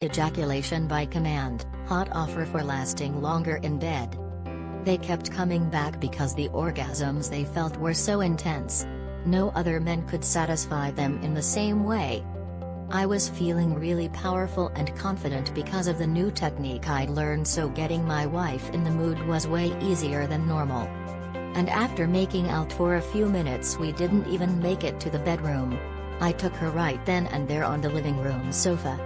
Ejaculation by command, hot offer for lasting longer in bed. They kept coming back because the orgasms they felt were so intense. No other men could satisfy them in the same way. I was feeling really powerful and confident because of the new technique I'd learned, so getting my wife in the mood was way easier than normal. And after making out for a few minutes, we didn't even make it to the bedroom. I took her right then and there on the living room sofa.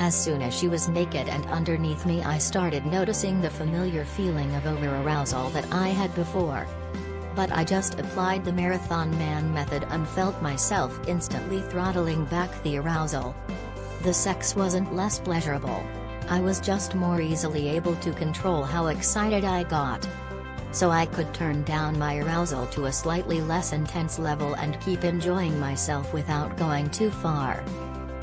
As soon as she was naked and underneath me, I started noticing the familiar feeling of over-arousal that I had before. But I just applied the Marathon Man method and felt myself instantly throttling back the arousal. The sex wasn't less pleasurable. I was just more easily able to control how excited I got. So I could turn down my arousal to a slightly less intense level and keep enjoying myself without going too far.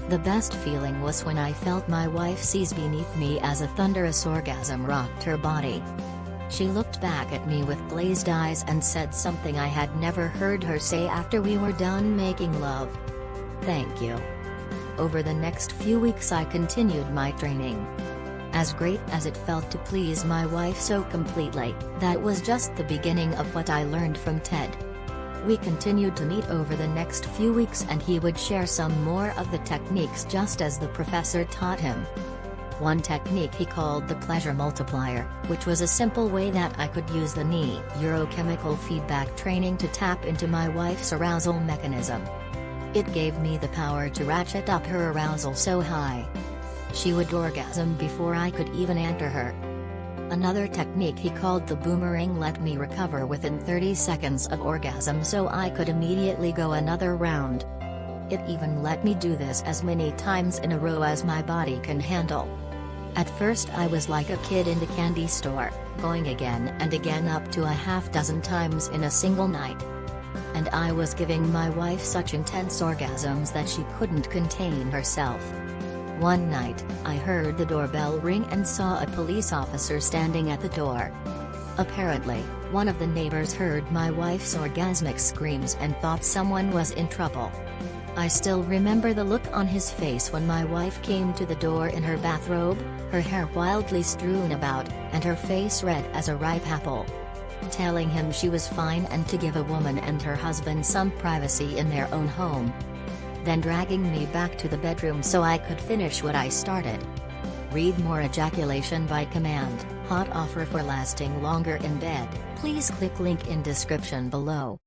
The best feeling was when I felt my wife seize beneath me as a thunderous orgasm rocked her body. She looked back at me with glazed eyes and said something I had never heard her say after we were done making love. "Thank you." Over the next few weeks I continued my training. As great as it felt to please my wife so completely, that was just the beginning of what I learned from Ted. We continued to meet over the next few weeks, and he would share some more of the techniques just as the professor taught him. One technique he called the pleasure multiplier, which was a simple way that I could use the neurochemical feedback training to tap into my wife's arousal mechanism. It gave me the power to ratchet up her arousal so high she would orgasm before I could even enter her. Another technique he called the boomerang let me recover within 30 seconds of orgasm so I could immediately go another round. It even let me do this as many times in a row as my body can handle. At first I was like a kid in the candy store, going again and again up to a half-dozen times in a single night. And I was giving my wife such intense orgasms that she couldn't contain herself. One night, I heard the doorbell ring and saw a police officer standing at the door. Apparently, one of the neighbors heard my wife's orgasmic screams and thought someone was in trouble. I still remember the look on his face when my wife came to the door in her bathrobe, her hair wildly strewn about, and her face red as a ripe apple. Telling him she was fine and to give a woman and her husband some privacy in their own home. Then dragging me back to the bedroom so I could finish what I started. Read more Ejaculation by Command, hot offer for lasting longer in bed. Please click link in description below.